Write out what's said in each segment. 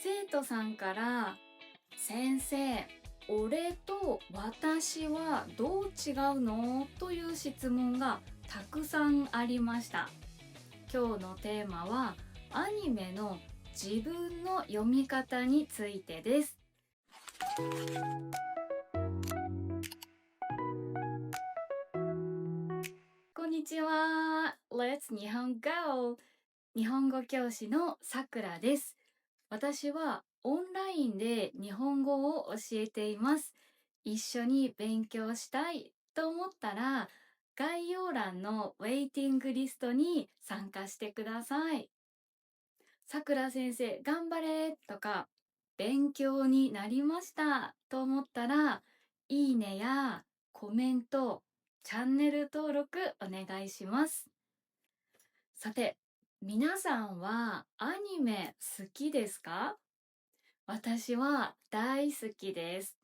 生徒さんから「先生、俺と私はどう違うの？」という質問がたくさんありました。今日のテーマはアニメの自分の読み方についてです。こんにちは。Let's 日本語。日本語教師のさくらです。私はオンラインで日本語を教えています。一緒に勉強したいと思ったら、概要欄のウェイティングリストに参加してください。さくら先生、頑張れとか、勉強になりましたと思ったら、いいねやコメント、チャンネル登録お願いします。さて、皆さんはアニメ好きですか？私は大好きです。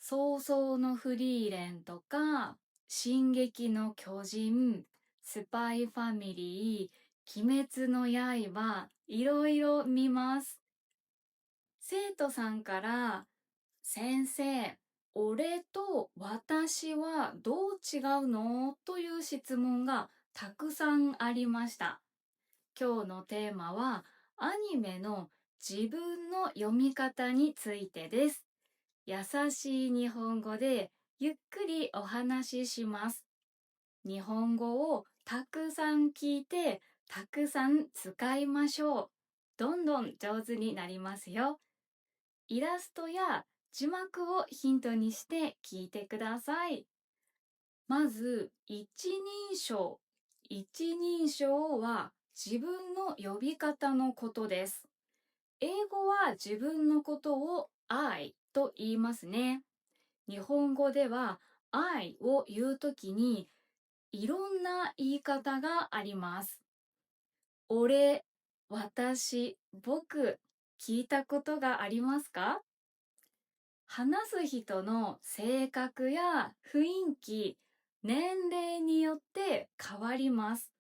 早々のフリーレンとか、進撃の巨人、スパイファミリー、鬼滅の刃、いろいろ見ます。生徒さんから「先生、俺と私はどう違うの？」という質問がたくさんありました。今日のテーマはアニメの自分の読み方についてです。優しい日本語でゆっくりお話しします。日本語をたくさん聞いてたくさん使いましょう。どんどん上手になりますよ。イラストや字幕をヒントにして聞いてください。まず、一人称。一人称は自分の呼び方のことです。英語は自分のことを I と言いますね。日本語では I を言うときにいろんな言い方があります。俺、私、僕、聞いたことがありますか？話す人の性格や雰囲気、年齢によって変わります。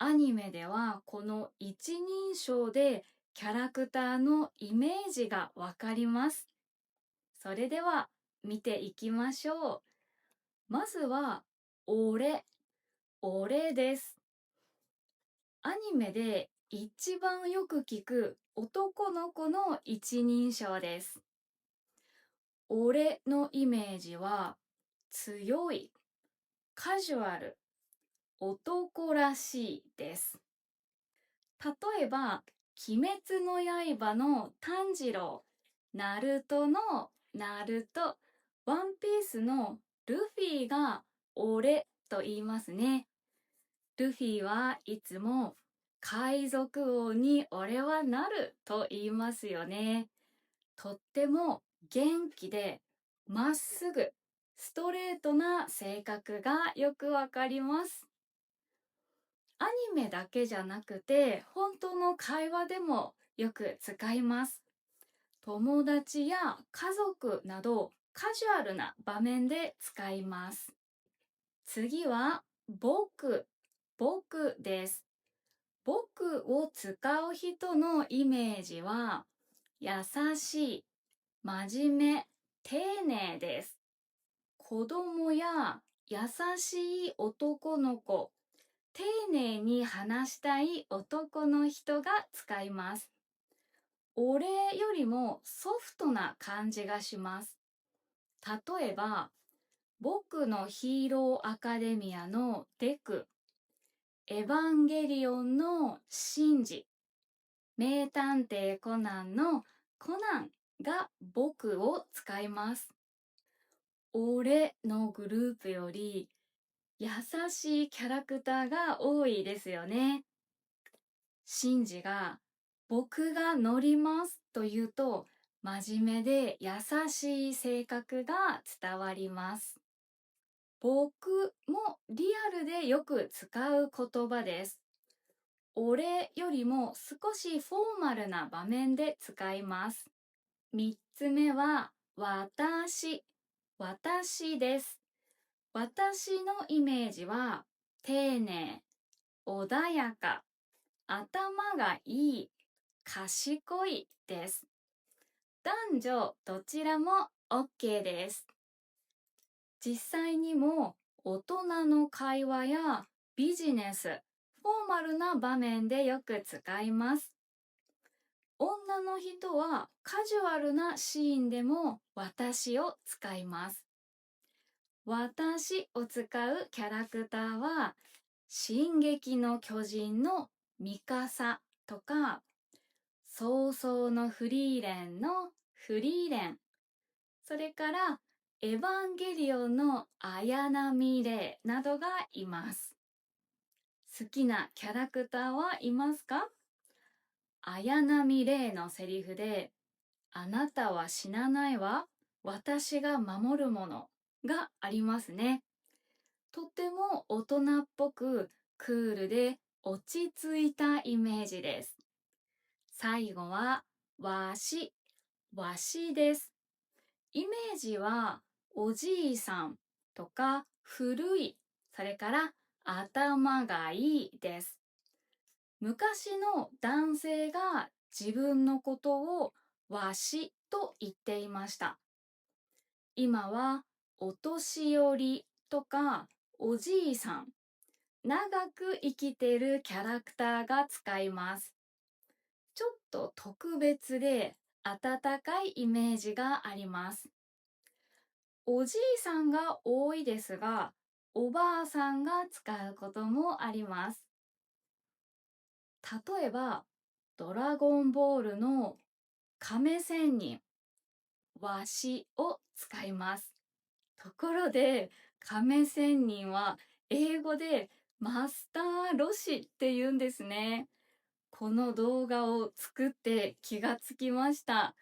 アニメではこの一人称でキャラクターのイメージがわかります。それでは見ていきましょう。まずは、俺、俺です。アニメで一番よく聞く男の子の一人称です。俺のイメージは強い、カジュアル、男らしいです。例えば、鬼滅の刃の炭治郎、ナルトのナルト、ワンピースのルフィが俺と言いますね。ルフィはいつも海賊王に俺はなると言いますよね。とっても元気でまっすぐストレートな性格がよくわかります。アニメだけじゃなくて本当の会話でもよく使います。友達や家族などカジュアルな場面で使います。次は僕、僕です。僕を使う人のイメージは優しい、真面目、丁寧です。子供や優しい男の子、丁寧に話したい男の人が使います。俺よりもソフトな感じがします。例えば、僕のヒーローアカデミアのデク、エヴァンゲリオンのシンジ、名探偵コナンのコナンが僕を使います。俺のグループより優しいキャラクターが多いですよね。シンジが僕が乗りますと言うと真面目で優しい性格が伝わります。僕もリアルでよく使う言葉です。俺よりも少しフォーマルな場面で使います。3つ目は私、私です。私のイメージは丁寧、穏やか、頭がいい、賢いです。男女どちらも OK です。実際にも大人の会話やビジネス、フォーマルな場面でよく使います。女の人はカジュアルなシーンでも私を使います。私を使うキャラクターは、進撃の巨人のミカサとか、早々のフリーレンのフリーレン、それからエヴァンゲリオンの綾波レイなどがいます。好きなキャラクターはいますか？綾波レイのセリフで、あなたは死なないわ、私が守るものがありますね。とても大人っぽくクールで落ち着いたイメージです。最後はわし、わしです。イメージはおじいさんとか古い、それから頭がいいです。昔の男性が自分のことをわしと言っていました。今はお年寄りとかおじいさん、長く生きてるキャラクターが使います。ちょっと特別で温かいイメージがあります。おじいさんが多いですが、おばあさんが使うこともあります。例えば、ドラゴンボールの亀仙人、わしを使います。ところで、亀仙人は英語でマスターロシって言うんですね。この動画を作って気がつきました。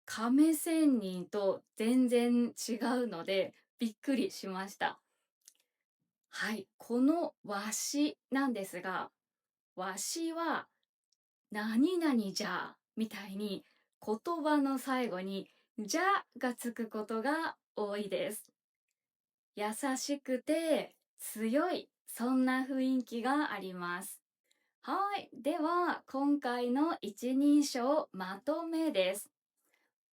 亀仙人と全然違うのでびっくりしました。はい、このわしなんですが、わしは何々じゃみたいに言葉の最後にじゃがつくことが多いです。優しくて強い、そんな雰囲気があります。はい。では、今回の一人称まとめです。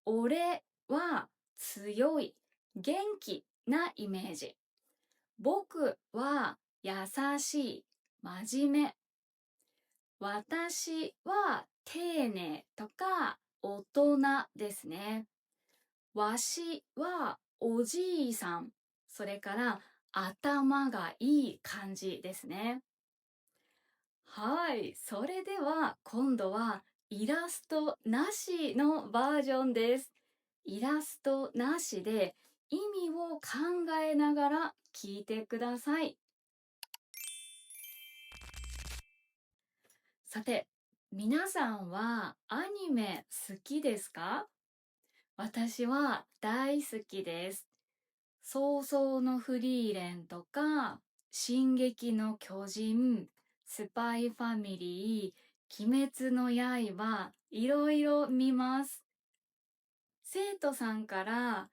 俺は強い、元気なイメージ。僕は優しい、真面目。私は丁寧とか大人ですね。わしはおじいさん、それから頭がいい感じですね。はい、それでは今度はイラストなしのバージョンです。イラストなしで意味を考えながら聞いてください。さて、皆さんはアニメ好きですか？私は大好きです。早々のフリーレンとか、進撃の巨人、スパイファミリー、鬼滅の刃、いろいろ見ます。生徒さんから、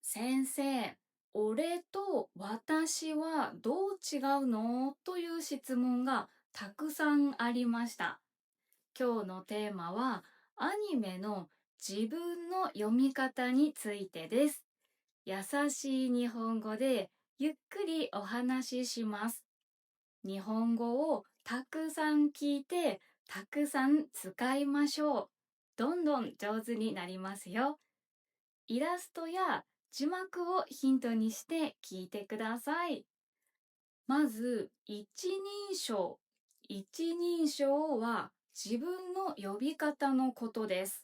先生、俺と私はどう違うのという質問がたくさんありました。今日のテーマは、アニメの自分の読み方についてです。優しい日本語でゆっくりお話しします。日本語をたくさん聞いてたくさん使いましょう。どんどん上手になりますよ。イラストや字幕をヒントにして聞いてください。まず、一人称。一人称は自分の呼び方のことです。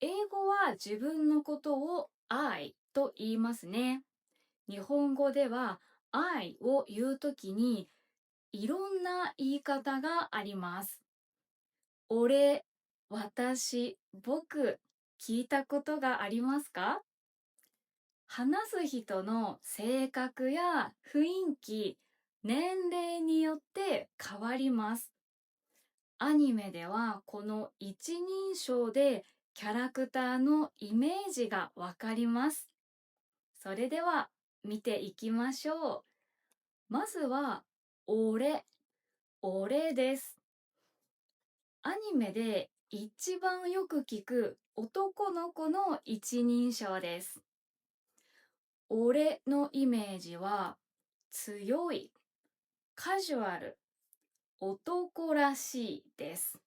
英語は自分のことを I と言いますね。日本語では I を言うときにいろんな言い方があります。俺、私、僕、聞いたことがありますか？話す人の性格や雰囲気、年齢によって変わります。アニメではこの一人称でキャラクターのイメージがわかります。それでは見ていきましょう。まずは、俺です。アニメで一番よく聞く男の子の一人称です。俺のイメージは強い、カジュアル、男らしいです。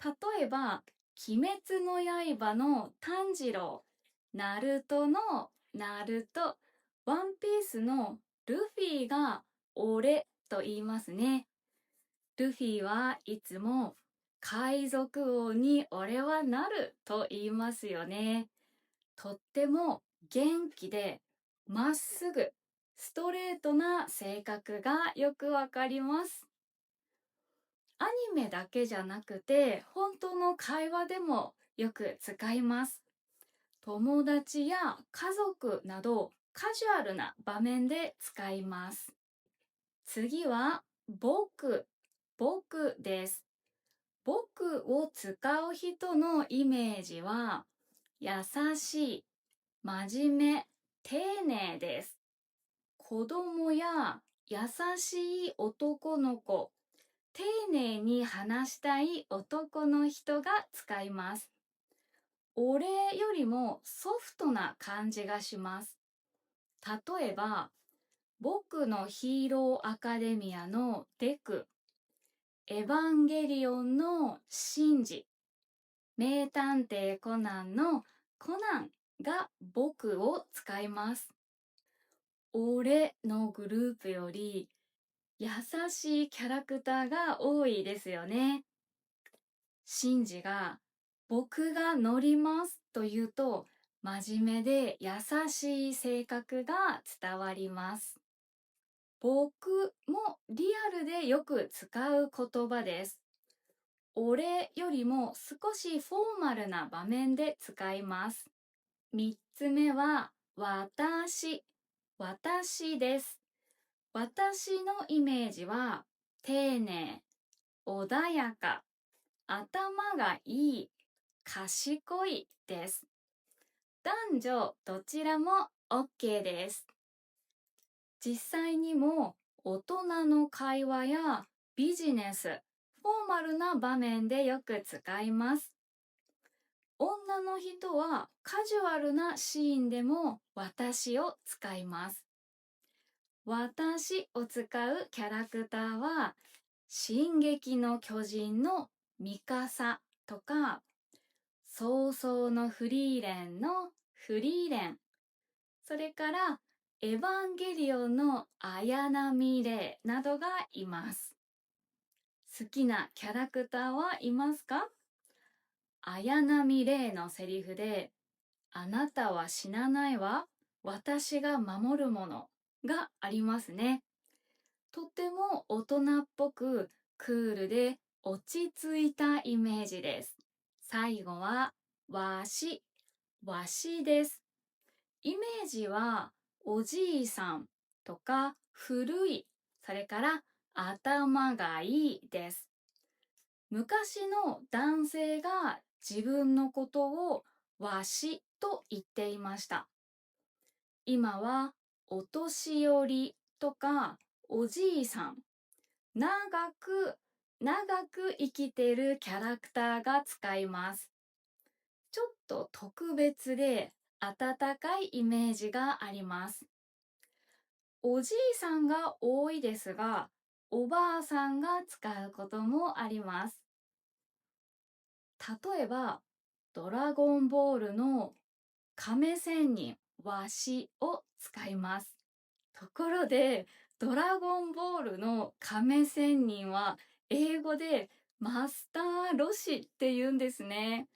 例えば、鬼滅の刃の炭治郎、ナルトのナルト、ワンピースのルフィが俺と言いますね。ルフィはいつも海賊王に俺はなると言いますよね。とっても元気でまっすぐストレートな性格がよくわかります。アニメだけじゃなくて本当の会話でもよく使います。友達や家族などカジュアルな場面で使います。次は僕です。僕を使う人のイメージは優しい、真面目、丁寧です。子供や優しい男の子、丁寧に話したい男の人が使います。俺よりもソフトな感じがします。例えば、僕のヒーローアカデミアのデク、エヴァンゲリオンのシンジ、名探偵コナンのコナンが僕を使います。俺のグループより優しいキャラクターが多いですよね。シンジが僕が乗りますと言うと真面目で優しい性格が伝わります。僕もリアルでよく使う言葉です。俺よりも少しフォーマルな場面で使います。3つ目は私です。私のイメージは丁寧、穏やか、頭がいい、賢いです。男女どちらも OK です。実際にも大人の会話やビジネス、フォーマルな場面でよく使います。女の人はカジュアルなシーンでも私を使います。私を使うキャラクターは進撃の巨人のミカサとか早々のフリーレンのフリーレン、それからエヴァンゲリオンの綾波レイなどがいます。好きなキャラクターはいますか？綾波レイのセリフであなたは死なないわ、私が守るものがありますね。とても大人っぽくクールで落ち着いたイメージです。最後はわしです。イメージはおじいさんとか古い、それから頭がいいです。昔の男性が自分のことをわしと言っていました。今はお年寄りとかおじいさん、長く生きてるキャラクターが使います。ちょっと特別で温かいイメージがあります。おじいさんが多いですが、おばあさんが使うこともあります。例えば、ドラゴンボールの亀仙人わしを使います。ところで、ドラゴンボールの亀仙人は英語でマスターロシって言うんですね。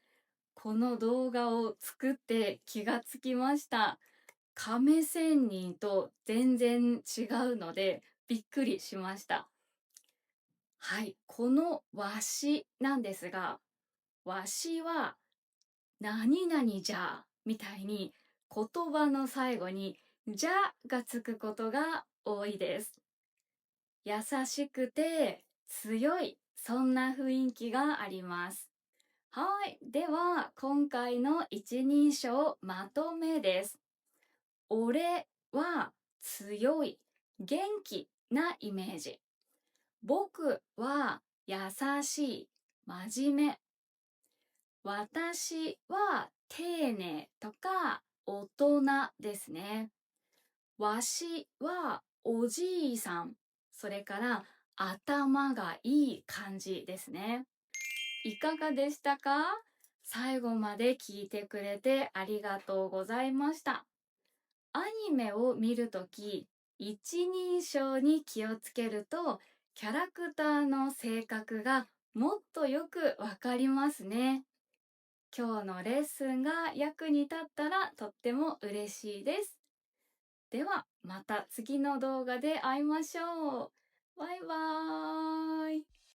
この動画を作って気がつきました。亀仙人と全然違うのでびっくりしました。はい、このわしなんですが、わしは何々じゃみたいに言葉の最後にじゃがつくことが多いです。優しくて強い、そんな雰囲気があります。はい、では今回の一人称まとめです。俺は強い、元気なイメージ。僕は優しい、真面目。私は丁寧とか大人ですね。わしはおじいさん。それから頭がいい感じですね。いかがでしたか？最後まで聞いてくれてありがとうございました。アニメを見るとき、一人称に気をつけると、キャラクターの性格がもっとよくわかりますね。今日のレッスンが役に立ったらとっても嬉しいです。ではまた次の動画で会いましょう。バイバーイ。